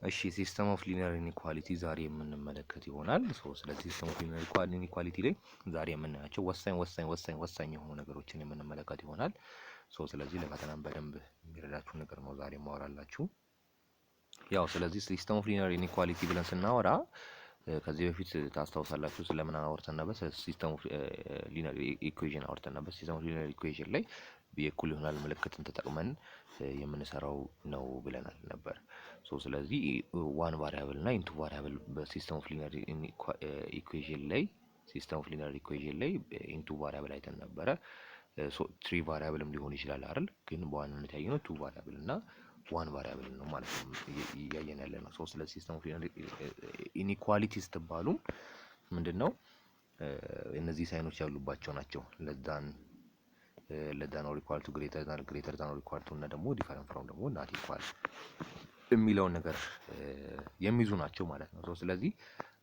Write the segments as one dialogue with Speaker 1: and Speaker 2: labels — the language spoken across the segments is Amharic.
Speaker 1: እሺ ሲስተም ኦፍ ሊኒየር ኢኒኳሊቲ ዛሬ የምንመለከት ይሆናል። ስለዚህ ሲስተም ኦፍ ሊኒየር ኢኒኳሊቲ ላይ ዛሬ የምናያቸው ወሳኝ የሆኑ ነገሮችን የምንመለከት ይሆናል። ስለዚህ ለፈተናም በደንብ የሚረዳችሁ ነገር ነው ዛሬ ማወራላችሁ። ያው ስለዚህ ሲስተም ኦፍ ሊኒየር ኢኒኳሊቲ ብለን ስናወራ ከዚህ በፊት ታስታውሳላችሁ ስለምን አወርተን ነበር? ሲስተም ኦፍ ሊኒየር ኢኩዌሽን አወርተን ነበር። ሲስተም ኦፍ ሊኒየር ኢኩዌሽን ላይ የእኩል ይሆናል ምልክትን ተጠቅመን የምንሰራው ነው ብለናል ነበር። ስለዚህ ዋን ቫሪያብል እና ኢንቱ ቫሪያብል በሲስተም ኦፍ ሊኒየር ኢኩዌሽን ላይ ኢንቱ ቫሪያብል አይተን ነበረ። ትሪ ቫሪያብልም ሊሆን ይችላል አይደል? ግን በዋናነት ያየነው ቱ ቫሪያብል እና ዋን ቫሪያብል ነው ማለት ነው እያየን ያለ ነው። ስለዚህ ሲስተም ኦፍ ሊኒየር ኢኒኳሊቲ ስትባሉ ምንድነው? እነዚህ ሳይኖች ያሉባቸው ናቸው። ለዛን ኦር ኢኳል ቱ ግሬተር ዛን ኦር ኢኳል ቱ እና ደግሞ ዲፈረንት ፍሮም ደግሞ ናት ኢኳል የሚለውን ነገር የሚይዙ ናቸው ማለት ነው። ስለዚህ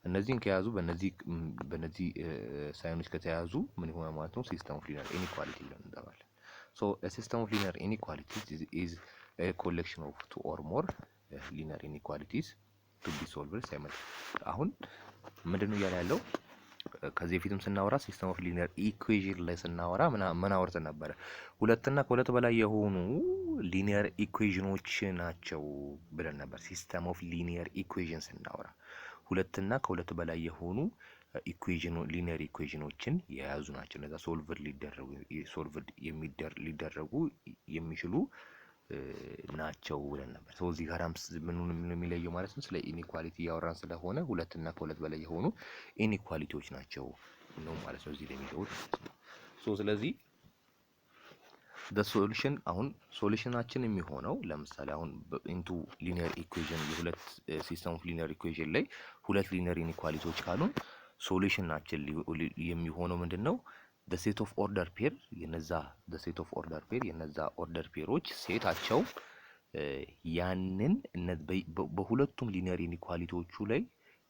Speaker 1: እነዚህን ከያዙ በእነዚህ ሳይኖች ከተያዙ ምን ይሆናል ማለት ነው? ሲስተም ኦፍ ሊኒየር ኢኒኳሊቲ ብለን እንጠራለን። ሲስተም ኦፍ ሊኒየር ኢኒኳሊቲ ኢዝ a collection of two or more linear inequalities to be solved simultaneously። አሁን ምንድነው እያለ ያለው? ከዚህ በፊትም ስናወራ ሲስተም ኦፍ ሊኒየር ኢኩዌሽን ላይ ስናወራ ምን አወርተን ነበረ? ሁለትና ከሁለት በላይ የሆኑ ሊኒየር ኢኩዌሽኖች ናቸው ብለን ነበር። ሲስተም ኦፍ ሊኒየር ኢኩዌሽን ስናወራ ሁለትና ከሁለት በላይ የሆኑ ሊኒየር ኢኩዌሽኖችን የያዙ ናቸው። እነዛ ሶልቭድ ሊደረጉ የሚችሉ ናቸው ብለን ነበር። እዚህ ጋርም ምኑን የሚለየው ማለት ነው? ስለ ኢኒኳሊቲ እያወራን ስለሆነ ሁለትና ከሁለት በላይ የሆኑ ኢኒኳሊቲዎች ናቸው ነው ማለት ነው እዚህ ላይ የሚለውት። ስለዚህ ሶሉሽን አሁን ሶሉሽናችን የሚሆነው ለምሳሌ አሁን ኢንቱ ሊኒየር ኢኩዌሽን የሁለት ሲስተም ኦፍ ሊኒየር ኢኩዌሽን ላይ ሁለት ሊኒየር ኢኒኳሊቲዎች ካሉን ሶሉሽናችን የሚሆነው ምንድነው? the set of order pair የነዛ ኦርደር ፔሮች ሴታቸው ያንን በሁለቱም ሊኒየር ኢኒኳሊቲዎቹ ላይ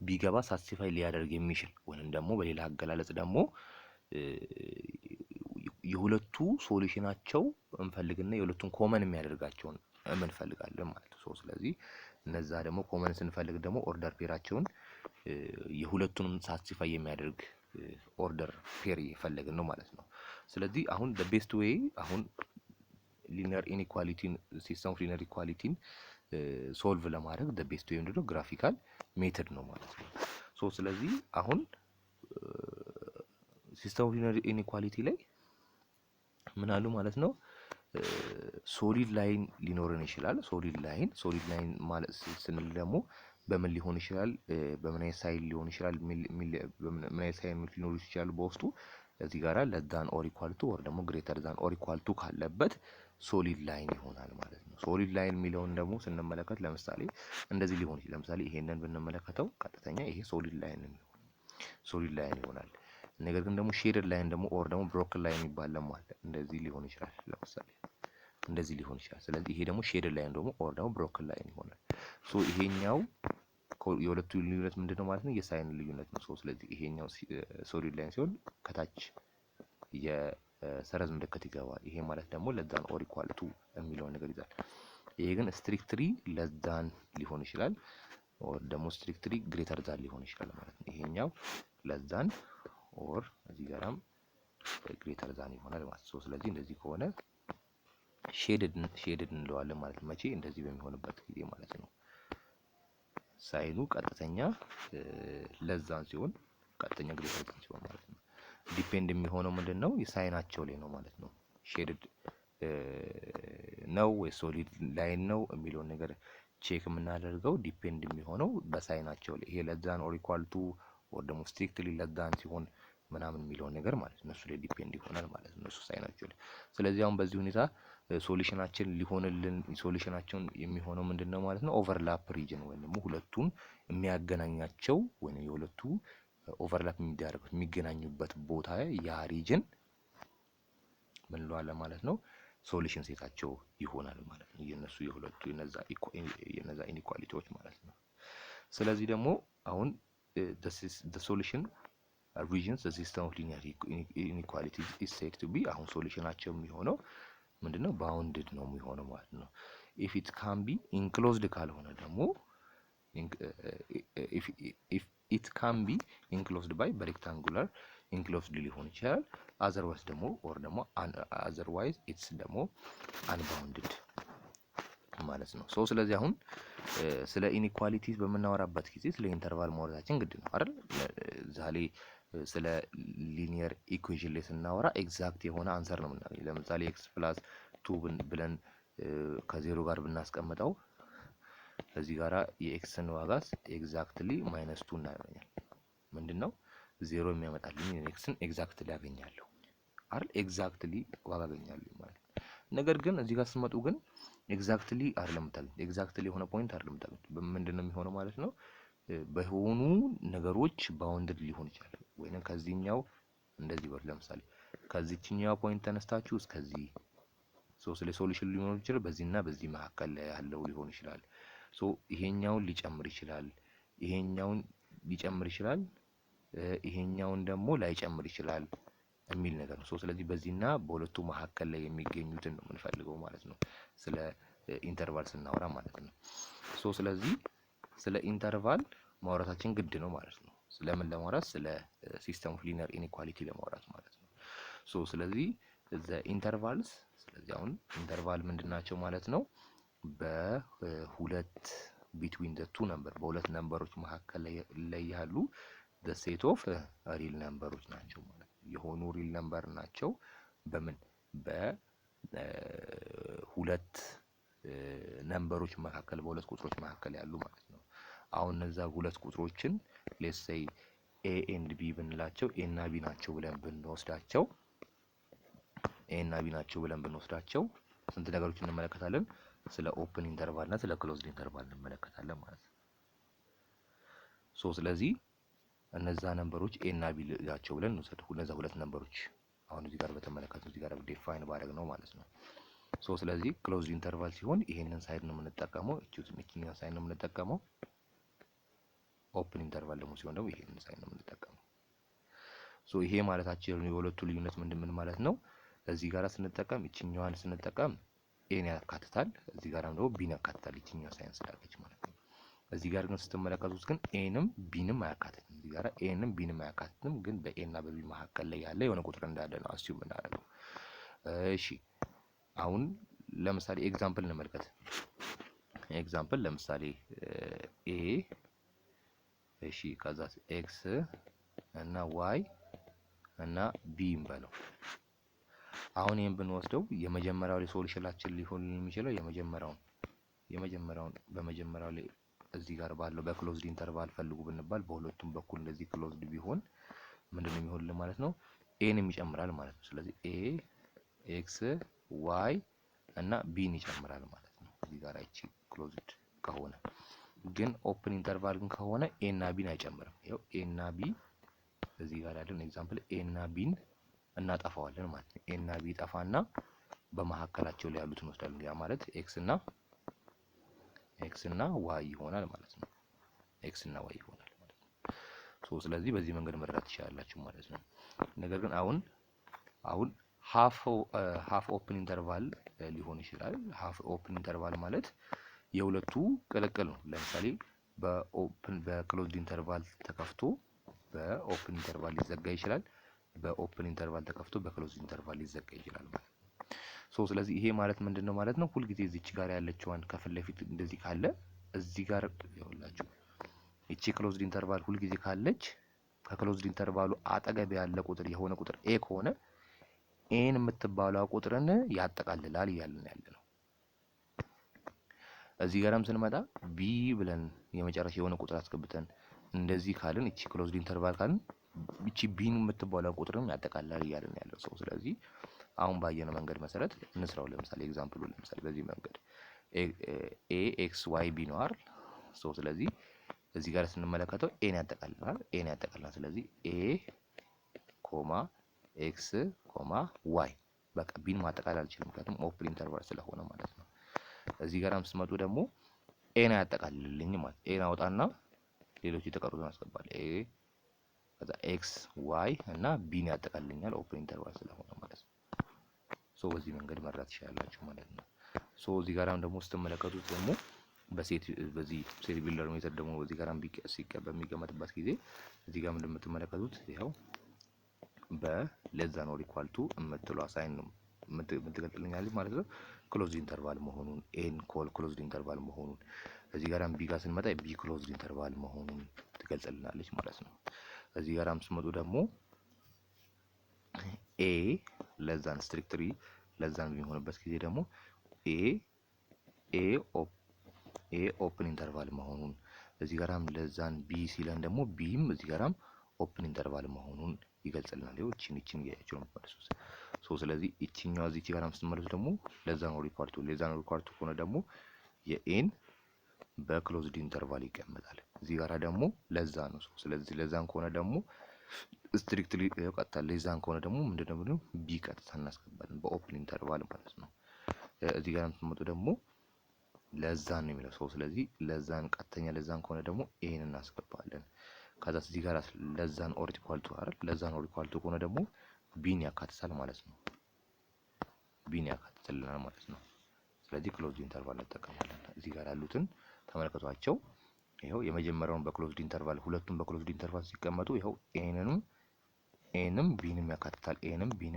Speaker 1: ቢገባ ሳቲስፋይ ሊያደርግ የሚችል ወይም ደግሞ በሌላ አገላለጽ ደግሞ የሁለቱ ሶሉሽናቸው እንፈልግና የሁለቱን ኮመን የሚያደርጋቸውን እንፈልጋለን ማለት ነው። ስለዚህ እነዛ ደግሞ ኮመን ስንፈልግ ደግሞ ኦርደር ፔራቸውን የሁለቱንም ሳቲስፋይ የሚያደርግ ኦርደር ፔር እየፈለግን ነው ማለት ነው። ስለዚህ አሁን the best way አሁን ሊኒየር ኢኒኳሊቲን ሲስተም ኦፍ ሊኒየር ኢኳሊቲን ሶልቭ ለማድረግ the best way ምንድነው? ግራፊካል ሜተድ ነው ማለት ነው። ስለዚህ አሁን ሲስተም ኦፍ ሊኒየር ኢኒኳሊቲ ላይ ምን አሉ ማለት ነው? ሶሊድ ላይን ሊኖረን ይችላል። ሶሊድ ላይን ማለት ስንል ደግሞ በምን ሊሆን ይችላል? በምን አይነት ሳይን ሊሆን ይችላል? ምን አይነት ሳይኖች ሊኖሩ ይችላሉ በውስጡ? እዚህ ጋራ ለዛን ኦር ኢኳል ቱ ወር ደግሞ ግሬተር ዛን ኦር ኢኳል ቱ ካለበት ሶሊድ ላይን ይሆናል ማለት ነው። ሶሊድ ላይን የሚለውን ደግሞ ስንመለከት ለምሳሌ እንደዚህ ሊሆን ይችላል። ለምሳሌ ይሄንን ብንመለከተው ቀጥተኛ ይሄ ሶሊድ ላይን ይሆናል። ነገር ግን ደግሞ ሼደድ ላይን ደግሞ ኦር ደግሞ ብሮክን ላይን የሚባል ደግሞ አለ። እንደዚህ ሊሆን ይችላል። ለምሳሌ እንደዚህ ሊሆን ይችላል። ስለዚህ ይሄ ደግሞ ሼደድ ላይን ደግሞ ኦር ደግሞ ብሮክን ላይን ይሆናል። ይሄኛው የሁለቱ ልዩነት ምንድነው ማለት ነው? የሳይን ልዩነት ነው። ስለዚህ ይሄኛው ሶሊድ ላይን ሲሆን ከታች የሰረዝ ምልክት ይገባል። ይሄ ማለት ደግሞ ለዛን ኦር ኢኳል ቱ የሚለውን ነገር ይዛል። ይሄ ግን ስትሪክትሊ ለዛን ሊሆን ይችላል ኦር ደግሞ ስትሪክትሊ ግሬተር ዛን ሊሆን ይችላል ማለት ነው። ይሄኛው ለዛን ኦር እዚህ ጋራም ግሬተር ዛን ይሆናል ማለት ነው። ስለዚህ እንደዚህ ከሆነ ሼድድ እንለዋለን ማለት ነው። መቼ? እንደዚህ በሚሆንበት ጊዜ ማለት ነው። ሳይኑ ቀጥተኛ ለዛን ሲሆን ቀጥተኛ ግሬተር ዛን ሲሆን ማለት ነው። ዲፔንድ የሚሆነው ምንድነው? የሳይናቸው ላይ ነው ማለት ነው። ሼድድ ነው ወይ ሶሊድ ላይን ነው የሚለውን ነገር ቼክ የምናደርገው ዲፔንድ የሚሆነው በሳይናቸው ላይ ይሄ ለዛን ኦር ኢኳል ቱ ወር ደግሞ ስትሪክትሊ ለዛን ሲሆን ምናምን የሚለውን ነገር ማለት ነው። እነሱ ላይ ዲፔንድ ይሆናል ማለት ነው። እሱ ሳይናቸው ላይ። ስለዚህ አሁን በዚህ ሁኔታ ሶሉሽናቸውን የሚሆነው ምንድነው ማለት ነው? ኦቨርላፕ ሪጅን ወይም ደግሞ ሁለቱን የሚያገናኛቸው ወይም የሁለቱ ኦቨርላፕ የሚገናኙበት ቦታ ያ ሪጅን ምን እንለዋለን ማለት ነው? ሶሉሽን ሴታቸው ይሆናል ማለት ነው። የነሱ የሁለቱ የነዛ ኢኒኳሊቲዎች ማለት ነው። ስለዚህ ደግሞ አሁን the solution regions the system of linear inequality is said to be አሁን ሶሉሽናቸው የሚሆነው ምንድነው? ባውንድድ ነው የሚሆነው ማለት ነው። if it can be enclosed ካልሆነ ደግሞ if it can be enclosed by በሬክታንጉላር ኢንክሎዝድ ሊሆን ይችላል። አዘርዋይዝ ደግሞ ኦር ደግሞ አዘርዋይዝ ኢትስ ደግሞ አንባውንድድ ማለት ነው። ሶ ስለዚህ አሁን ስለ ኢኒኳሊቲስ በምናወራበት ጊዜ ስለ ኢንተርቫል ማውራታችን ግድ ነው አይደል? ዛሬ ስለ ሊኒየር ኢኩዌሽን ላይ ስናወራ ኤግዛክት የሆነ አንሰር ነው የምናገኘው። ለምሳሌ ኤክስ ፕላስ 2 ብለን ከዜሮ ጋር ብናስቀምጠው እዚህ ጋራ የኤክስን ዋጋስ ኤግዛክትሊ -2 እናገኛለን። ምንድነው ዜሮ የሚያመጣልኝ ኤክስን ኤግዛክትሊ ያገኛለሁ አይደል? ኤግዛክትሊ ዋጋ አገኛለሁ ማለት። ነገር ግን እዚህ ጋር ስመጡ ግን ኤግዛክትሊ አይደለም ታገኝ፣ ኤግዛክትሊ የሆነ ፖይንት አይደለም ታገኝ። ምንድነው የሚሆነው ማለት ነው? በሆኑ ነገሮች ባውንድድ ሊሆን ይችላል። ወይንም ከዚህኛው እንደዚህ ወር ለምሳሌ ከዚህኛው ፖይንት ተነስታችሁ እስከዚህ ስለ ሶሉሽን ሊሆን ይችላል። በዚህና በዚህ መካከል ላይ ያለው ሊሆን ይችላል። ይሄኛውን ሊጨምር ይችላል፣ ይሄኛውን ሊጨምር ይችላል፣ ይሄኛውን ደግሞ ላይጨምር ይችላል የሚል ነገር ነው። ስለዚህ በዚህና በሁለቱ መካከል ላይ የሚገኙትን ነው የምንፈልገው ማለት ነው፣ ስለ ኢንተርቫል ስናወራ ማለት ነው። ስለዚህ ስለ ኢንተርቫል ማውራታችን ግድ ነው ማለት ነው። ስለምን ለማውራት? ስለ ሲስተም ኦፍ ሊኒየር ኢንኢኳሊቲ ለማውራት ማለት ነው። ስለዚህ ኢንተርቫልስ፣ ስለዚህ አሁን ኢንተርቫል ምንድናቸው ማለት ነው? በሁለት ቢትዊን ዘ ቱ ነምበር፣ በሁለት ነምበሮች መካከል ላይ ያሉ the set of ሪል ነምበሮች ናቸው ማለት ነው። የሆኑ ሪል ነምበር ናቸው። በምን? በሁለት ነምበሮች መካከል፣ በሁለት ቁጥሮች መካከል ያሉ ማለት ነው። አሁን እነዛ ሁለት ቁጥሮችን ሌትስ ሴይ ኤ ኤንድ ቢ ብንላቸው ኤ እና ቢ ናቸው ብለን ብንወስዳቸው ስንት ነገሮችን እንመለከታለን? ስለ ኦፕን ኢንተርቫል እና ስለ ክሎዝድ ኢንተርቫል እንመለከታለን ማለት ነው። ስለዚህ እነዛ ነምበሮች ኤ እና ቢ ናቸው ብለን እንውሰድ። እነዛ ሁለት ነምበሮች አሁን እዚህ ጋር በተመለከቱ እዚህ ጋር ዲፋይን ባደረግ ነው ማለት ነው። ስለዚህ ክሎዝድ ኢንተርቫል ሲሆን ይሄንን ሳይድ ነው የምንጠቀመው፣ እቺኛው ሳይድ ነው የምንጠቀመው። ኦፕን ኢንተርቫል ደግሞ ሲሆን ደግሞ ይሄንን ሳይድ ነው የምንጠቀመው። ይሄ ማለታችን የሁለቱ ልዩነት ምን ማለት ነው? እዚህ ጋር ስንጠቀም እቺኛዋን ስንጠቀም ኤን ያካትታል፣ እዚህ ጋር ደግሞ ቢን ያካትታል፣ እቺኛው ሳይንስ ስላልከች ማለት ነው። እዚህ ጋር ግን ስትመለከቱት ግን ኤንም ቢንም አያካትትም። እዚህ ጋር ኤንም ቢንም አያካትትም፣ ግን በኤ እና በቢ መካከል ላይ ያለ የሆነ ቁጥር እንዳለ ነው አስዩም እናደርገው። እሺ አሁን ለምሳሌ ኤግዛምፕል እንመልከት። ኤግዛምፕል ለምሳሌ ኤ፣ እሺ ከዛ ኤክስ እና ዋይ እና ቢ እንበለው። አሁን ይሄን ብንወስደው የመጀመሪያው ላይ ሶሉሽናችን ሊሆን የሚችለው በመጀመሪያው ላይ እዚህ ጋር ባለው በክሎዝድ ኢንተርቫል ፈልጉ ብንባል በሁለቱም በኩል እንደዚህ ክሎዝድ ቢሆን ምንድነው የሚሆንልን ማለት ነው? ኤንም ይጨምራል ማለት ነው። ስለዚህ ኤ ኤክስ ዋይ እና ቢን ይጨምራል ማለት ነው። እዚህ ጋር አይቺ ክሎዝድ ከሆነ ግን ኦፕን ኢንተርቫል ግን ከሆነ ኤ እና ቢን አይጨምርም። ይሄው ኤ እና ቢ እዚህ ጋር ያለን ኤግዛምፕል ኤ እና ቢን እናጠፋዋለን ማለት ነው። ኤ እና ቢ ጠፋና በመካከላቸው ላይ ያሉትን እንወስዳለን። ያ ማለት ኤክስ እና ዋይ ይሆናል ማለት ነው። ኤክስ እና ዋይ ይሆናል ማለት ነው። ስለዚህ በዚህ መንገድ መረዳት ትችላላችሁ ማለት ነው። ነገር ግን አሁን ሃፍ ኦፕን ኢንተርቫል ሊሆን ይችላል። ሃፍ ኦፕን ኢንተርቫል ማለት የሁለቱ ቅልቅል ነው። ለምሳሌ በክሎዝድ ኢንተርቫል ተከፍቶ በኦፕን ኢንተርቫል ሊዘጋ ይችላል። በኦፕን ኢንተርቫል ተከፍቶ በክሎዝድ ኢንተርቫል ሊዘጋ ይችላል ማለት ነው። ስለዚህ ይሄ ማለት ምንድነው ማለት ነው? ሁልጊዜ እዚች ጋር ያለችዋን ከፊት ለፊት እንደዚህ ካለ እዚህ ጋር ይኸውላችሁ እቺ ክሎዝድ ኢንተርቫል ሁልጊዜ ካለች ከክሎዝድ ኢንተርቫሉ አጠገብ ያለ ቁጥር የሆነ ቁጥር ኤ ከሆነ ኤን የምትባለው ቁጥርን ያጠቃልላል እያልን ያለ ነው። እዚህ ጋርም ስንመጣ ቢ ብለን የመጨረሻ የሆነ ቁጥር አስገብተን እንደዚህ ካልን እቺ ክሎዝድ ኢንተርቫል ካልን እቺ ቢን የምትባለው ቁጥርም ያጠቃልላል እያልን ያለው ሰው። ስለዚህ አሁን ባየነው መንገድ መሰረት እንስራው። ለምሳሌ ኤግዛምፕሉ ለምሳሌ በዚህ መንገድ ኤ ኤክስ ዋይ ቢ ነው አይደል? ስለዚህ እዚህ ጋር ስንመለከተው ኤን ያጠቃልላል። ስለዚህ ኤ ኮማ ኤክስ ኮማ ዋይ በቃ ቢን ማጠቃለል አልችልም፣ ምክንያቱም ኦፕን ኢንተርቫል ስለሆነ ማለት ነው። እዚህ ጋርም ስመጡ ደግሞ ኤን ያጠቃልልልኝ ማለት ኤን አውጣና ሌሎች የተቀሩትን አስገባል። ኤ ከዛ ኤክስ ዋይ እና ቢን ያጠቃልልኛል ኦፕን ኢንተርቫል ስለሆነ ማለት ነው። በዚህ መንገድ መረዳት ትችላላችሁ ማለት ነው። እዚህ ጋርም ደግሞ ስትመለከቱት ደግሞ በዚህ ሴት ቢልደር ሜተድ ደግሞ እዚህ ጋር በሚቀመጥበት ጊዜ እዚህ ጋር እንደምትመለከቱት ይኸው በሌስ ዛን ኦር ኢኳል ቱ የምትለው ሳይን ነው የምትገልጽልኛለች ማለት ነው። ክሎዝድ ኢንተርቫል መሆኑን ኤን ክሎዝድ ኢንተርቫል መሆኑን እዚህ ጋራም ቢ ጋር ስንመጣ ቢ ክሎዝድ ኢንተርቫል መሆኑን ትገልጽልናለች ማለት ነው። እዚህ ጋራም ስመጡ ደግሞ ኤ ሌስ ዛን ስትሪክትሊ ሌስ ዛን በሚሆንበት ጊዜ ደግሞ ኤ ኦፕን ኢንተርቫል መሆኑን እዚህ ጋራም ሌስ ዛን ቢ ሲለን ደግሞ ቢም እዚህ ጋራም ኦፕን ኢንተርቫል መሆኑን ይገልጽልናል። ይኸው እቺን እያያችሁ ነው የምትመልሱት። ስለዚህ እቺኛው እዚህ ጋራም ስትመልሱ ደግሞ ሌስ ዛን ኦር ኢኳል ቱ ከሆነ ደግሞ የኤን በክሎዝድ ኢንተርቫል ይቀመጣል። እዚህ ጋራ ደግሞ ሌስ ዛን ነው። ስለዚህ ሌስ ዛን ከሆነ ደግሞ ስትሪክትሊ ቀጥታ ሌስ ዛን ከሆነ ደግሞ ምንድነው ቢ ቀጥታ እናስገባለን በኦፕን ኢንተርቫል ማለት ነው። እዚህ ጋራም ስትመጡ ደግሞ ሌስ ዛን ነው የሚለው ስለዚህ ሌስ ዛን ቀጥተኛ ሌስ ዛን ከሆነ ደግሞ ኤን እናስገባለን። ከዛ እዚህ ጋር ሌስ ዛን ኦር ኢኳል ቱ አይደል ሌስ ዛን ኦር ኢኳል ቱ ከሆነ ደግሞ ቢን ያካትታል ማለት ነው። ቢን ያካትትልናል ማለት ነው። ስለዚህ ክሎዝድ ኢንተርቫል እንጠቀማለን። እዚህ ጋር ያሉትን ተመልከቷቸው። ይኸው የመጀመሪያውን በክሎዝድ ኢንተርቫል ሁለቱም በክሎዝድ ኢንተርቫል ሲቀመጡ ይኸው ኤንም ቢንም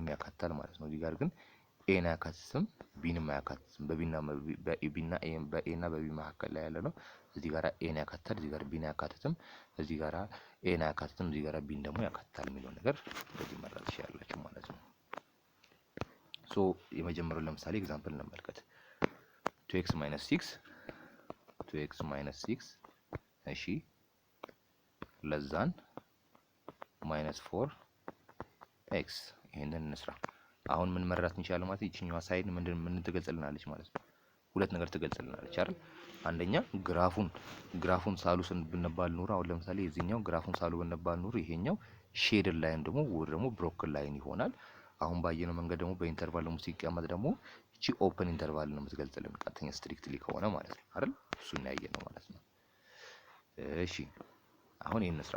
Speaker 1: ያካትታል ማለት ነው። እዚህ ጋር ግን ኤን አያካትትም ቢንም አያካትትም። በኤና በቢ መካከል ላይ ያለ ነው። እዚህ ጋር ኤን ያካትታል፣ እዚህ ጋር ቢን አያካትትም። እዚህ ጋር ኤን አያካትትም፣ እዚህ ጋር ቢን ደግሞ ያካትታል የሚለው ነገር በዚህ መረዳት ትችላላችሁ ማለት ነው። የመጀመሪያውን ለምሳሌ ኤግዛምፕል እንመልከት። 2x - 6 እሺ ሌስ ዛን -4x ይሄንን እንስራ። አሁን ምን መረዳት እንችላለን ማለት ይችኛዋ ሳይድ ምን ትገልጽልናለች ማለት ነው? ሁለት ነገር ትገልጽልናለች አይደል? አንደኛ ግራፉን ሳሉ ብንባል ኑሮ አሁን ለምሳሌ የዚህኛው ግራፉን ሳሉ ብንባል ኑሮ ይሄኛው ሼድድ ላይን ደግሞ ብሮክን ላይን ይሆናል። አሁን ባየነው መንገድ ደግሞ በኢንተርቫል ደግሞ ሲቀመጥ ደግሞ እቺ ኦፕን ኢንተርቫል ነው የምትገልጽልን ቀጥተኛ ስትሪክትሊ ከሆነ ማለት ነው አይደል? እሱን ያየነው ማለት ነው። እሺ አሁን ይሄን እንስራ።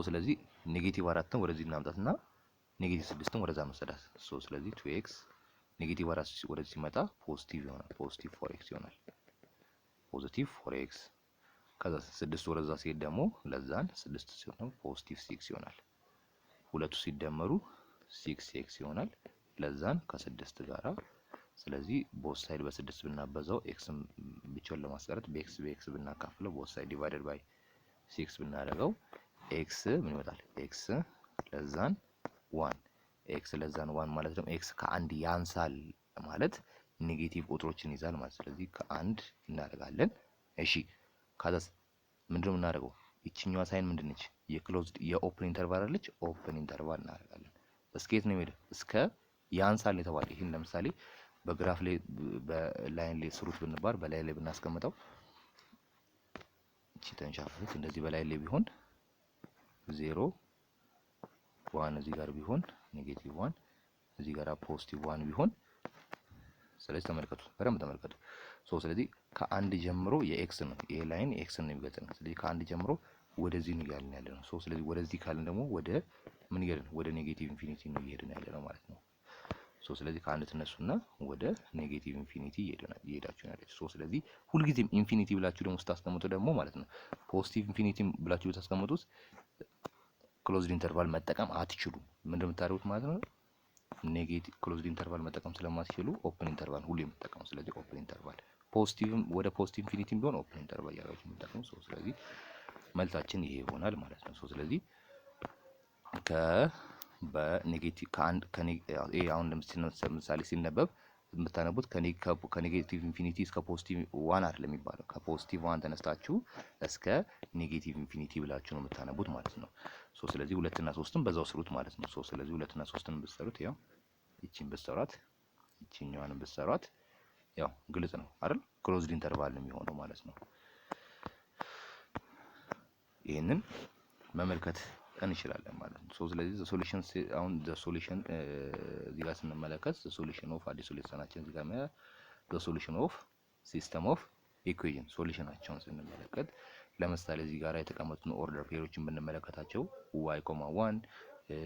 Speaker 1: ስለዚህ -4ን ወደዚህ እናምጣትና -6ን ወደዛ መሰዳት። ስለዚህ 2x -4 ወደዚህ ሲመጣ ፖዚቲቭ ይሆናል። ፖዚቲቭ 4x ይሆናል። ፖዚቲቭ 4x ከዛ 6 ወደዛ ሲሄድ ደግሞ ሌስ ዛን 6 ሲሆን ፖዚቲቭ 6 ይሆናል። ሁለቱ ሲደመሩ 6x ይሆናል። ሌስ ዛን ከ6 ጋራ ስለዚህ ቦት ሳይድ በ6 ብናበዛው ኤክስን ብቻውን ለማስቀረት በኤክስ ብናካፍለው ቦት ሳይድ ዲቫይደድ ባይ 6 ብናደርገው ኤክስ ምን ይመጣል? ኤክስ ሌስ ዛን 1 ኤክስ ሌስ ዛን 1 ማለት ደግሞ ኤክስ ከአንድ ያንሳል ማለት ኔጌቲቭ ቁጥሮችን ይዛል ማለት። ስለዚህ ከአንድ እናደርጋለን። እሺ ካዛስ ምንድነው የምናደርገው? ይችኛዋ ሳይን ምንድነች? የክሎዝድ የኦፕን ኢንተርቫል አለች። ኦፕን ኢንተርቫል እናደርጋለን። እስከየት ነው የሚሄደው? እስከ ያንሳል የተባለ ይሄን ለምሳሌ በግራፍ ላይ በላይን ላይ ስሩት ብንባል በላይ ላይ ብናስቀምጠው እቺ ተንሻፈት እንደዚህ በላይ ላይ ቢሆን 0 1 እዚህ ጋር ቢሆን -1 እዚህ ጋር ፖዚቲቭ 1 ቢሆን ስለዚህ ተመልከቱ፣ በደንብ ተመልከቱ። ስለዚህ ከአንድ ጀምሮ የኤክስ ነው ይሄ ላይን ኤክስ ነው የሚገልጽልን። ስለዚህ ከአንድ ጀምሮ ወደዚህ ነው እያልን ያለ ነው። ስለዚህ ወደዚህ ካልን ደግሞ ወደ ምን እያልን ወደ ኔጌቲቭ ኢንፊኒቲ ነው እየሄድን ያለ ነው ማለት ነው። ስለዚህ ከአንድ ትነሱና ወደ ኔጌቲቭ ኢንፊኒቲ እየሄዳችሁ ያላችሁ። ስለዚህ ሁልጊዜም ኢንፊኒቲ ብላችሁ ደግሞ ስታስቀምጡ ደግሞ ማለት ነው ፖዚቲቭ ኢንፊኒቲ ብላችሁ ብታስቀምጡት ክሎዝድ ኢንተርቫል መጠቀም አትችሉም። ምን እንደምታደርጉት ማለት ነው ኔጌቲቭ ክሎዝድ ኢንተርቫል መጠቀም ስለማትችሉ ኦፕን ኢንተርቫል ሁሉ የምትጠቀሙ። ስለዚህ ኦፕን ኢንተርቫል ፖዚቲቭም ወደ ፖዚቲቭ ኢንፊኒቲም ቢሆን ኦፕን ኢንተርቫል ያደረጋችሁ የምትጠቀሙ። ስለዚህ መልሳችን ይሄ ይሆናል ማለት ነው። ስለዚህ በኔጌቲቭ አሁን ለምሳሌ ሲነበብ የምታነቡት ከኔጌቲቭ ኢንፊኒቲ እስከ ፖዚቲቭ 1 አይደለም የሚባለው። ከፖዚቲቭ 1 ተነስታችሁ እስከ ኔጌቲቭ ኢንፊኒቲ ብላችሁ ነው የምታነቡት ማለት ነው። ስለዚህ 2 እና 3ን በዛው ስሩት ማለት ነው። ስለዚህ 2 እና 3ን ብትሰሩት ያው ይቺን ብትሰሯት ይቺኛዋን ብትሰሯት ያው ግልጽ ነው አይደል? ክሎዝድ ኢንተርቫል ነው የሚሆነው ማለት ነው። ይሄንን መመልከት እንችላለን ማለት ነው። ስለዚህ ሶሉሽን አሁን ሶሉሽን እዚህ ጋር ስንመለከት ሶሉሽን ኦፍ አዲስ ሶሉሽናችን እዚህ ጋር ሶሉሽን ኦፍ ሲስተም ኦፍ ኢኩዌሽን ሶሉሽናቸውን ስንመለከት ለምሳሌ እዚህ ጋር የተቀመጡትን ኦርደር ፔሮችን ብንመለከታቸው y,1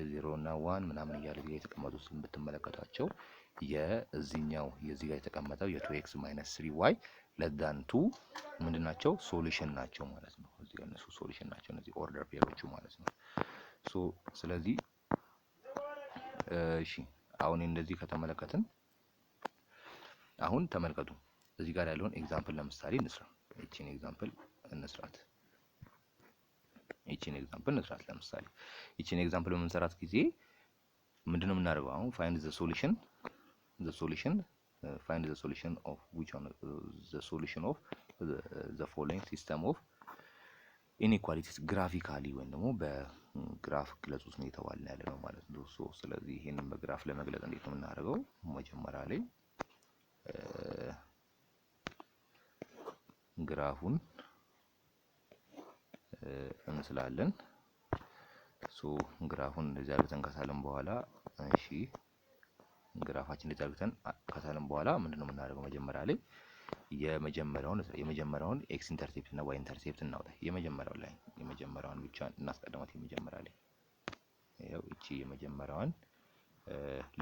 Speaker 1: 0 እና 1 ምናምን እያለ እዚህ የተቀመጡትን ብትመለከታቸው የዚህ ጋር የተቀመጠው የ2x - 3y less than 2 ምንድን ናቸው? ሶሉሽን ናቸው ማለት ነው። እዚህ ጋር እነሱ ሶሉሽን ናቸው እነዚህ ኦርደር ፔሮቹ ማለት ነው። ስለዚህ እሺ አሁን እንደዚህ ከተመለከትን አሁን ተመልከቱ እዚህ ጋር ያለውን ኤግዛምፕል ለምሳሌ እንስራ። እቺን ኤግዛምፕል እንስራት። ለምሳሌ እቺን ኤግዛምፕል በምንሰራት ጊዜ ምንድነው የምናደርገው? አሁን find the solution of which one the solution of the following system of inequalities graphically ወይም ደግሞ በግራፍ ግለጹት ነው የተባለ ያለ ነው ማለት ነው። ስለዚህ ይሄንን በግራፍ ለመግለጽ እንዴት ነው የምናደርገው? መጀመሪያ ላይ ግራፉን እንስላለን። ግራፉን እንደዚህ አድርገን ከሳለን በኋላ እሺ ግራፋችን እንደዚህ አድርገን ከሳለን በኋላ ምንድነው የምናደርገው? መጀመሪያ ላይ የመጀመሪያውን ኤክስ ኢንተርሴፕት እና ዋይ ኢንተርሴፕት እናውጣ። የመጀመሪያውን ብቻ እናስቀድማት። የመጀመሪያ ላይ ያው እቺ የመጀመሪያውን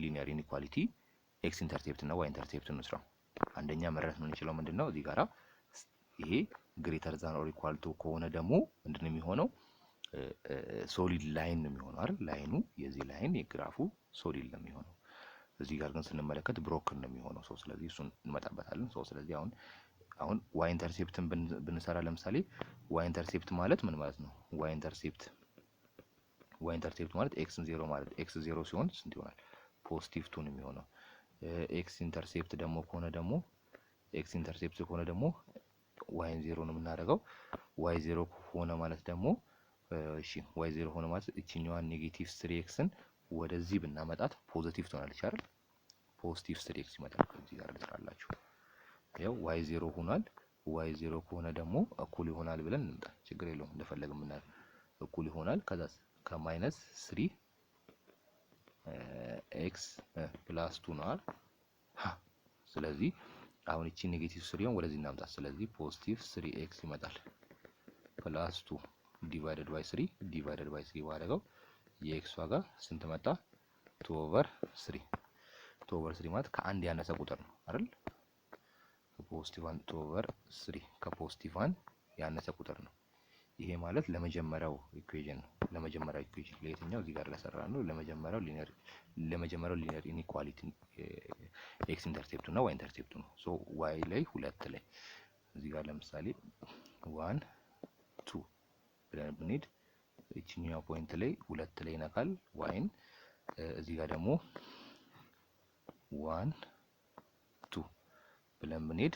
Speaker 1: ሊኒየር ኢንኢኳሊቲ ኤክስ ኢንተርሴፕት እና ዋይ ኢንተርሴፕት እንስራው። አንደኛ መረዳት የምንችለው ምንድነው እዚህ ጋራ ይሄ ግሬተር ዛን ኦር ኢኳል ቱ ከሆነ ደግሞ ምንድነው የሚሆነው? ሶሊድ ላይን ነው የሚሆነው አይደል? ላይኑ የዚህ ላይን የግራፉ ሶሊድ ነው የሚሆነው። እዚህ ጋር ግን ስንመለከት ብሮክን ነው የሚሆነው። ስለዚህ እሱን እንመጣበታለን። ስለዚህ አሁን ዋይ ኢንተርሴፕትን ብንሰራ ለምሳሌ ዋይ ኢንተርሴፕት ማለት ምን ማለት ነው? ዋይ ኢንተርሴፕት ማለት ኤክስ 0 ማለት ኤክስ 0 ሲሆን ስንት ይሆናል? ፖዚቲቭ 2 ነው የሚሆነው። ኤክስ ኢንተርሴፕት ከሆነ ደግሞ ዋይን 0 ነው የምናደርገው። ዋይ 0 ሆነ ማለት ደግሞ እሺ ዋይ 0 ሆነ ማለት እቺኛዋን ኔጌቲቭ 3ኤክስን ወደዚህ ብናመጣት ፖዚቲቭ ትሆናለች አይደል? ፖዚቲቭ 3ኤክስ ይመጣል። እዚህ ጋር ልጥራላችሁ። ያው ዋይ 0 ሆኗል። ዋይ 0 ከሆነ ደግሞ እኩል ይሆናል ብለን እንምጣ። ችግር የለውም እንደፈለግን ምናል እኩል ይሆናል። ከዛ ከማይነስ 3 ኤክስ ፕላስ 2 ነው አይደል? ስለዚህ አሁን እቺ ኔጌቲቭ 3 ወደዚህ እናምጣት። ስለዚህ ፖዚቲቭ 3x ይመጣል ፕላስ 2 ዲቫይደድ ባይ 3 ባደረገው የኤክስ ዋጋ ስንት መጣ? 2/3 ማለት ከአንድ ያነሰ ቁጥር ነው አይደል? ከፖዚቲቭ 1 2/3 ከፖዚቲቭ 1 ያነሰ ቁጥር ነው። ይሄ ማለት ለመጀመሪያው ኢኩዌሽን ነው። ለየትኛው እዚህ ጋር ለሰራ ነው? ለመጀመሪያው ሊኒየር ኢንኢኳሊቲ ኤክስ ኢንተርሴፕቱ እና ዋይ ኢንተርሴፕቱ ነው። ዋይ ላይ 2 ላይ እዚህ ጋር ለምሳሌ 1 2 ብለን ብንሄድ እቺኛው ፖይንት ላይ 2 ላይ ይነካል ዋይን። እዚህ ጋር ደግሞ 1 2 ብለን ብንሄድ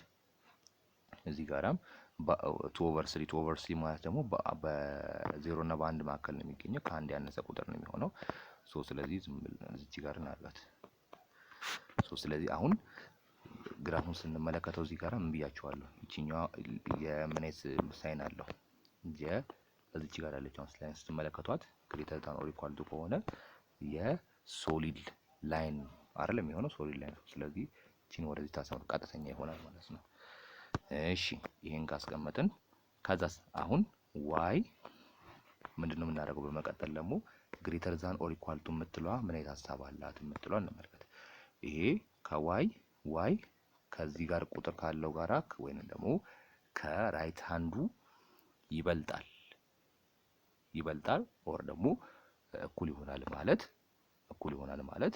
Speaker 1: እዚህ ጋራም 2/3 ማለት ደግሞ በ0 እና በ1 መካከል ነው የሚገኘው። ከአንድ ያነሰ ቁጥር ነው የሚሆነው። ስለዚህ ዝም ብለን እዚህ ጋር እናድርጋት። ስለዚህ አሁን ግራፉን ስንመለከተው እዚህ ጋር ምን ብያችኋለሁ? እቺኛዋ የምንስ ሳይን አለው እዚች ጋር ያለችውን ሳይን ስትመለከቷት ግሬተር ዛን ኦር ኢኳል ቱ ከሆነ የሶሊድ ላይን አይደለም የሚሆነው ሶሊድ ላይን። ስለዚህ እቺን ወደዚህ ታሰሩ ቀጥተኛ ይሆናል ማለት ነው። እሺ ይሄን ካስቀመጥን ከዛስ አሁን ዋይ ምንድነው የምናደርገው? በመቀጠል ደግሞ ግሬተር ዛን ኦር ኢኳል ቱ የምትለዋ ምን አይነት ሐሳብ አላት የምትለዋ እንመልከት። ይሄ ዋይ ከዚህ ጋር ቁጥር ካለው ጋራ ወይንም ደግሞ ከራይት ሃንዱ ይበልጣል ኦር ደግሞ እኩል ይሆናል ማለት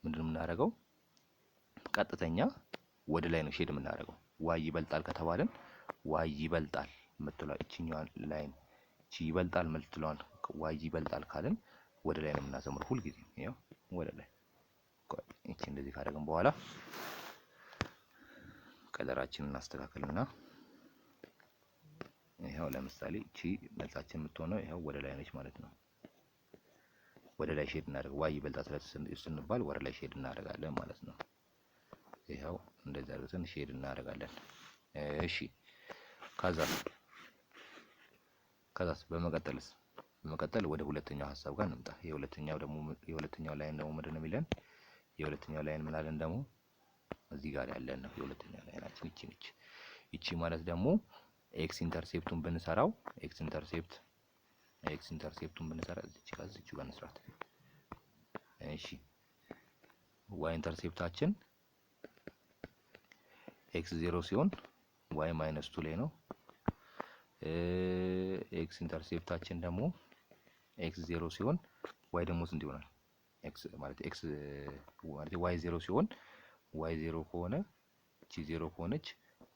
Speaker 1: ምንድነው የምናደርገው? ቀጥተኛ ወደ ላይ ነው ሼድ የምናደርገው። ዋይ ይበልጣል ከተባለን ዋይ ይበልጣል የምትለዋ እቺኛዋን ላይን እቺ ይበልጣል የምትለዋን ዋይ ይበልጣል ካልን ወደ ላይ ነው የምናሰምረው ሁሉ ጊዜ። ያው ወደ ላይ እቺ እንደዚህ ካደረግን በኋላ ከለራችንን እናስተካክልና ይሄው ለምሳሌ እቺ መልሳችን የምትሆነው ይሄው ወደ ላይ ነች ማለት ነው። ወደ ላይ ሼድ እናደርግ ዋይ ይበልጣል ስንባል ወደ ላይ ሼድ እናደርጋለን ማለት ነው። ይሄው እንደዚህ አድርገን ሼድ እናደርጋለን። እሺ ከዛስ በመቀጠል ወደ ሁለተኛው ሐሳብ ጋር እንምጣ። የሁለተኛው ላይን ደግሞ ምንድነው የሚለን? የሁለተኛው ላይን ምን አለን ደግሞ እዚህ ጋር ያለን ነው። የሁለተኛው ላይናችን እቺ ነች። እቺ ማለት ደግሞ ኤክስ ኢንተርሴፕቱን ብንሰራው ኤክስ ኢንተርሴፕቱን ብንሰራ እዚች ጋር እንስራት። እሺ ዋይ ኢንተርሴፕታችን ኤክስ 0 ሲሆን ዋይ ማይነስ 2 ላይ ነው። ኤክስ ኢንተርሴፕታችን ደግሞ ኤክስ 0 ሲሆን ዋይ ደግሞ ስንት ይሆናል? ኤክስ ማለት ዋይ 0 ሲሆን ዋይ 0 ከሆነ እቺ 0 ከሆነች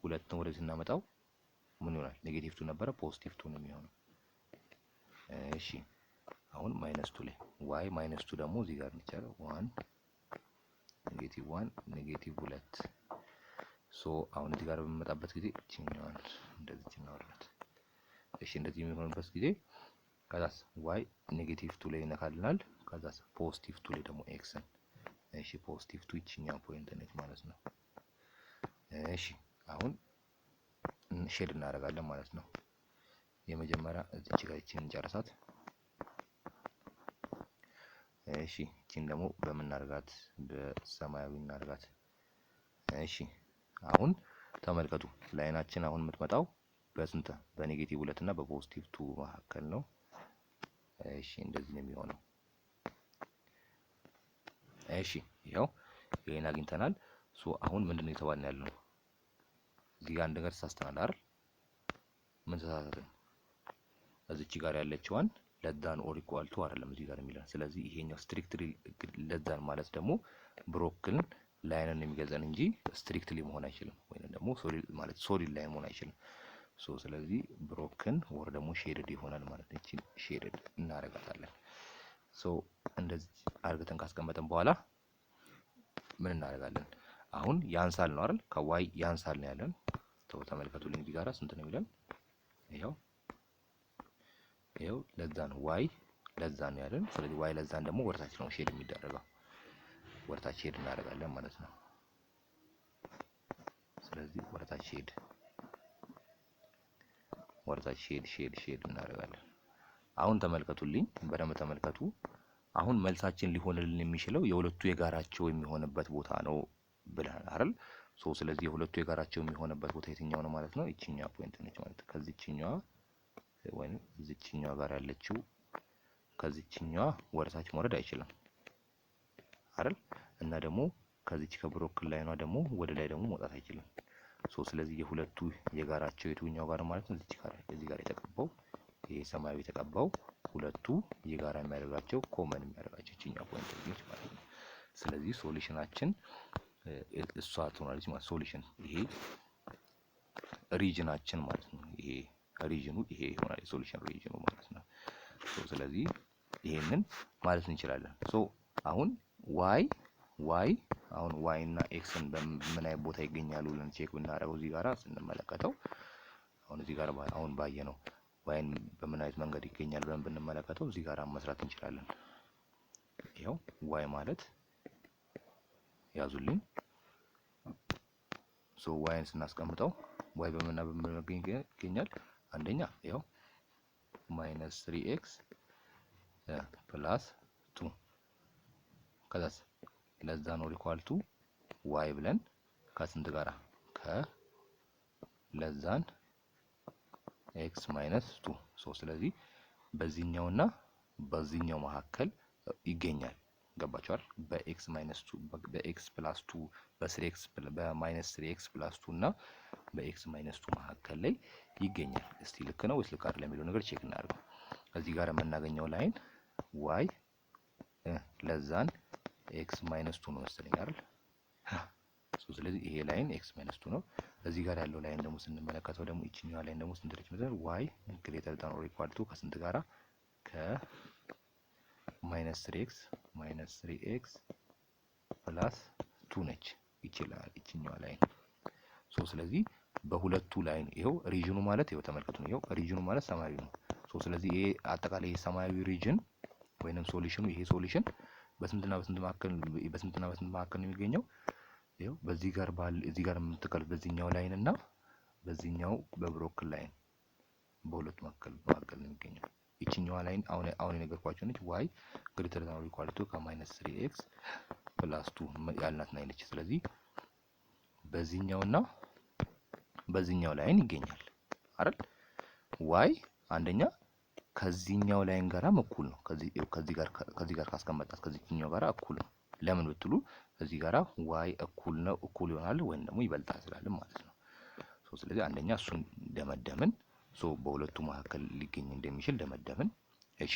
Speaker 1: ሁለቱን ወደዚህ እናመጣው ምን ይሆናል? ኔጌቲቭ 2 ነበረ ፖዚቲቭ 2 ነው የሚሆነው። እሺ አሁን ማይነስ 2 ላይ ዋይ ማይነስ 2 ደግሞ እዚህ ጋር እንቻለው 1 ኔጌቲቭ 1 ኔጌቲቭ 2 ሶ አሁን እዚህ ጋር በመጣበት ጊዜ እቺኛዋን እንደዚህ እናወራላት። እሺ እንደዚህ የሚሆንበት ጊዜ ከዛስ ዋይ ኔጌቲቭ 2 ላይ ይነካልናል። ከዛስ ፖዚቲቭ 2 ላይ ደግሞ ኤክስን እሺ ፖዚቲቭ 2 ይችኛው ፖይንት ነች ማለት ነው። እሺ አሁን ሼድ እናደርጋለን ማለት ነው። የመጀመሪያ እዚች ጋር እቺን እንጨርሳት። እሺ እቺን ደግሞ በምናደርጋት በሰማያዊ እናደርጋት። እሺ አሁን ተመልከቱ ላይናችን አሁን የምትመጣው በስንት በኔጌቲቭ 2 እና በፖዚቲቭ 2 መካከል ነው። እሺ እንደዚህ ነው የሚሆነው። እሺ ይሄው ይሄን አግኝተናል። ሶ አሁን ምንድነው የተባልን ያለው? እዚህ ጋር አንድ ነገር ተሳስተናል አይደል? ምን ተሳስተን? እዚች ጋር ያለችዋን ለዛን ኦር ኢኳል ቱ አይደለም እዚህ ጋር የሚለን። ስለዚህ ይሄኛው ስትሪክትሊ ለዛን ማለት ደግሞ ብሮክን ላይንን የሚገዛን እንጂ ስትሪክትሊ መሆን አይችልም፣ ወይንም ደግሞ ሶሊድ ማለት ሶሊድ ላይን መሆን አይችልም። ሶ ስለዚህ ብሮክን ወር ደግሞ ሼድድ ይሆናል ማለት ነው። እቺን ሼድድ እናረጋታለን። ሶ እንደዚህ አርግተን ካስቀመጠን በኋላ ምን እናደርጋለን? አሁን ያንሳል ነው አይደል? ከዋይ ያንሳል ነው ያለን። ተመልከቱልኝ እዚህ ጋር ስንት ነው የሚለን? ይሄው ለዛን ዋይ ለዛን ነው ያለን። ስለዚህ ዋይ ለዛን ደግሞ ወርታች ነው ሼድ የሚደረገው፣ ወርታች ሼድ እናደርጋለን ማለት ነው። ስለዚህ ወርታች ሼድ እናደርጋለን። አሁን ተመልከቱልኝ፣ በደንብ ተመልከቱ። አሁን መልሳችን ሊሆንልን የሚችለው የሁለቱ የጋራቸው የሚሆንበት ቦታ ነው ብለናል አይደል? ስለዚህ የሁለቱ የጋራቸው የሚሆንበት ቦታ የትኛው ነው ማለት ነው? እቺኛዋ ፖይንት ነች ማለት ነው። ከዚህኛዋ ወይም እዚህኛዋ ጋር ያለችው ከዚህኛዋ ወርታች መውረድ አይችልም አይደል? እና ደግሞ ከዚች ከብሮክን ላይኗ ደግሞ ወደ ላይ ደግሞ መውጣት አይችልም። ስለዚህ የሁለቱ የጋራቸው የትኛው ጋር ማለት ነው? እዚህ ጋር የተቀባው ይሄ ሰማያዊ የተቀባው ሁለቱ የጋራ የሚያደርጋቸው ኮመን የሚያደርጋቸው እቺኛው ፖይንት ነች ማለት ነው። ስለዚህ ሶሉሽናችን እሷ ትሆናለች ማለት ሶሉሽን ይሄ ሪጅናችን ማለት ነው። ይሄ ሪጅኑ ይሄ ይሆናል የሶሉሽን ሪጅኑ ማለት ነው። ስለዚህ ይሄንን ማለት እንችላለን። አሁን ዋይ አሁን ዋይ እና ኤክስን በምን አይነት ቦታ ይገኛሉ ብለን ቼክ ብናደርገው እዚህ ጋራ ስንመለከተው አሁን እዚህ ጋር አሁን ባየነው ዋይን በምን አይነት መንገድ ይገኛል ብለን ብንመለከተው እዚህ ጋር መስራት እንችላለን። ይሄው ዋይ ማለት ያዙልኝ። ዋይን ስናስቀምጠው ዋይ በምን ይገኛል? አንደኛ ይሄው ማይነስ 3x ፕላስ 2 ከዛስ ለዛ ነው ኢኳል ቱ ዋይ ብለን ከስንት ጋራ ከለዛን ኤክስ ማይነስ 2 ስለዚህ በዚህኛውና በዚህኛው መካከል ይገኛል። ገባችኋል? በኤክስ ማይነስ 2 በኤክስ ፕላስ 2 በ3x በማይነስ 3x ፕላስ 2 እና በኤክስ ማይነስ 2 መካከል ላይ ይገኛል። እስቲ ልክ ነው ወይስ ልክ አይደለም የሚለው ነገር ቼክ እናድርግ። እዚህ ጋር የምናገኘው ላይን ዋይ ለዛን ኤክስ ማይነስ 2 ነው መሰለኝ አይደል? ስለዚህ ይሄ ላይን ኤክስ ማይነስ 2 ነው። እዚህ ጋር ያለው ላይን ደግሞ ስንመለከተው ደግሞ እቺኛዋ ላይን ደግሞ ስንት ነች መሰለኝ? ዋይ ግሬተር ዳን ኦር ኢኳል ቱ ከስንት ጋራ ከማይነስ 3x ፕላስ 2 ነች ይችላል እቺኛዋ ላይን። ስለዚህ በሁለቱ ላይን ይሄው ሪጅኑ ማለት ይሄው ተመልከቱ ነው። ይሄው ሪጅኑ ማለት ሰማያዊ ነው። ስለዚህ ይሄ አጠቃላይ የሰማያዊ ሪጅን ወይንም ሶሉሽኑ ይሄ ሶሉሽን በስንትና በስንት መካከል ነው የሚገኘው? ይሄው በዚህ ጋር እዚህ ጋር የምትከሉት በዚህኛው ላይን እና በዚህኛው በብሮክን ላይን በሁለቱ መካከል ነው የሚገኘው። ይችኛዋ ላይን አሁን የነገርኳችሁ ነች ዋይ ግሬተር ዛን ኦር ኢኳል ቱ ከማይነስ 3x ፕላስ 2 ያልናት ነች። ስለዚህ በዚህኛውና በዚህኛው ላይን ይገኛል አይደል? ዋይ አንደኛ ከዚህኛው ላይን ጋራ እኩል ነው። ከዚህ ጋር ካስቀመጣት ከዚህኛው ጋራ እኩል ነው። ለምን ብትሉ እዚህ ጋራ ዋይ እኩል ይሆናል ወይም ደግሞ ይበልጣል ስላለ ማለት ነው። ስለዚህ አንደኛ እሱን ደመደምን። በሁለቱ መካከል ሊገኝ እንደሚችል ደመደምን። እሺ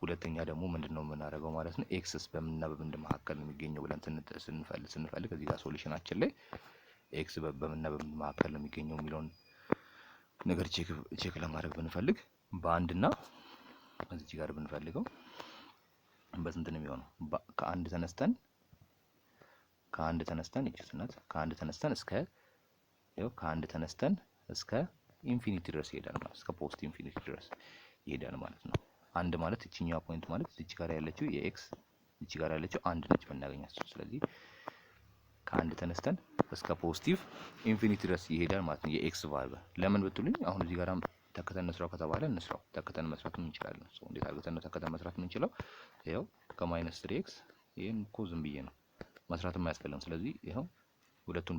Speaker 1: ሁለተኛ ደግሞ ምንድነው የምናደርገው ማለት ነው? ኤክስስ በምንና በምን መካከል ነው የሚገኘው ብለን ስንፈልግ እዚህ ጋር ሶሉሽናችን ላይ ኤክስ በምንና በምን መካከል ነው የሚገኘው የሚለውን ነገር ቼክ ለማድረግ ብንፈልግ በአንድና እዚህ ጋር ብንፈልገው በስንት ነው የሚሆነው? ከአንድ ተነስተን ይችላል ከአንድ ተነስተን እስከ ኢንፊኒቲ ድረስ ይሄዳል ማለት እስከ ፖስት ኢንፊኒቲ ድረስ ይሄዳል ማለት ነው። አንድ ማለት እቺኛዋ ፖይንት ማለት እቺ ጋር ያለችው የኤክስ እቺ ጋር ያለችው አንድ ነች ብናገኛት። ስለዚህ ከአንድ ተነስተን እስከ ፖዚቲቭ ኢንፊኒቲ ድረስ ይሄዳል ማለት ነው የኤክስ ቫልዩ። ለምን ብትሉኝ አሁን እዚህ ጋር ተከተን እንስራው ከተባለ እንስራው፣ ተከተን መስራት እንችላለን። እንዴት አድርገን ነው ተከተን መስራት የምንችለው? ይኸው ከማይነስ 3x ይሄን እኮ ዝም ብዬ ነው መስራትም አያስፈልግም። ስለዚህ ይኸው ሁለቱን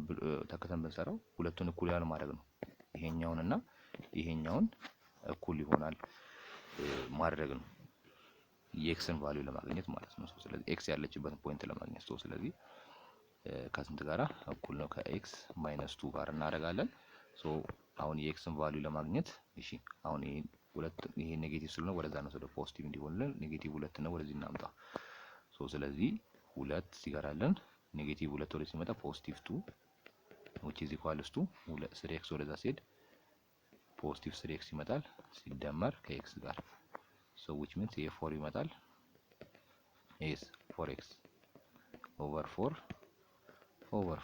Speaker 1: ተከተን ብንሰራው ሁለቱን እኩል ያህል ማድረግ ነው። ይሄኛውን እና ይሄኛውን እኩል ይሆናል ማድረግ ነው የኤክስን ቫልዩ ለማግኘት ማለት ነው። ስለዚህ ኤክስ ያለችበትን ፖይንት ለማግኘት ስለዚህ ከስንት ጋራ እኩል ነው? ከኤክስ ማይነስ 2 ጋር እናደርጋለን። አሁን የኤክስን ቫልዩ ለማግኘት እሺ አሁን ይሄ ኔጌቲቭ ስለሆነ ወደዛ ነው ወደ ፖዚቲቭ እንዲሆንልን ኔጌቲቭ 2 ነው ወደዚህ እናምጣ። ስለዚህ 2 ሲጋራለን ኔጌቲቭ 2 ወደዚህ ሲመጣ ፖዚቲቭ 2 which is equals to 3x ወደዛ ሲሄድ ፖዚቲቭ 3x ይመጣል ሲደመር ከኤክስ ጋር which means ይሄ 4 ይመጣል። yes 4x over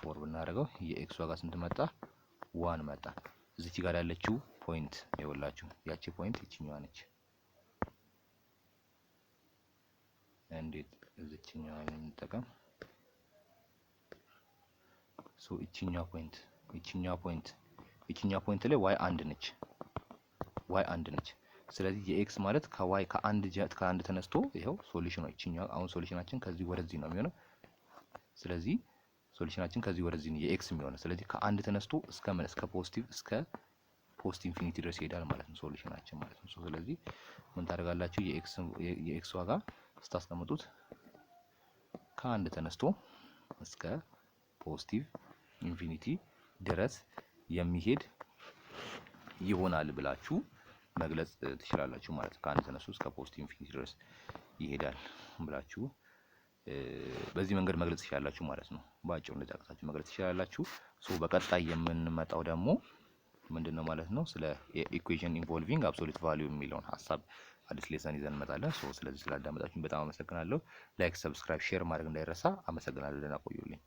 Speaker 1: 4 ብናደርገው የኤክስ ዋጋ ስንት መጣ? 1 መጣ። እዚች ጋር ያለችው ፖይንት ይኸውላችሁ ያቺ ፖይንት እቺኛዋ ነች። እንዴት እዚችኛዋ እንጠቀም? እቺኛዋ ፖይንት ላይ y አንድ ነች። ስለዚህ የኤክስ ማለት ከአንድ ተነስቶ ይኸው ሶሉሽኑ እቺኛዋ አሁን ሶሉሽናችን ከዚህ ወደዚህ ነው የሚሆነው። ስለዚህ ሶሉሽናችን ከዚህ ወደዚህ ነው የኤክስ የሚሆነው። ስለዚህ ከአንድ ተነስቶ እስከ ፖስት ኢንፊኒቲ ድረስ ይሄዳል ማለት ነው ሶሉሽናችን ማለት ነው። ስለዚህ ምን ታደርጋላችሁ? የኤክስ ዋጋ ስታስቀምጡት ከአንድ ተነስቶ እስከ ፖዚቲቭ ኢንፊኒቲ ድረስ የሚሄድ ይሆናል ብላችሁ መግለጽ ትችላላችሁ ማለት ነው። ከአንድ ተነስቶ እስከ ፖዚቲቭ ኢንፊኒቲ ድረስ ይሄዳል ብላችሁ በዚህ መንገድ መግለጽ ትችላላችሁ ማለት ነው። ባጭሩ እንደዛ አድርጋችሁ መግለጽ ትችላላችሁ። በቀጣይ የምንመጣው ደግሞ ምንድነው ማለት ነው? ስለ ኢኩዌሽን ኢንቮልቪንግ አብሶሉት ቫልዩ የሚለውን ሐሳብ አዲስ ሌሰን ይዘን እንመጣለን። ስለዚህ ስላዳመጣችሁኝ በጣም አመሰግናለሁ። ላይክ፣ ሰብስክራይብ፣ ሼር ማድረግ እንዳይረሳ። አመሰግናለሁ። ደህና ቆዩልኝ።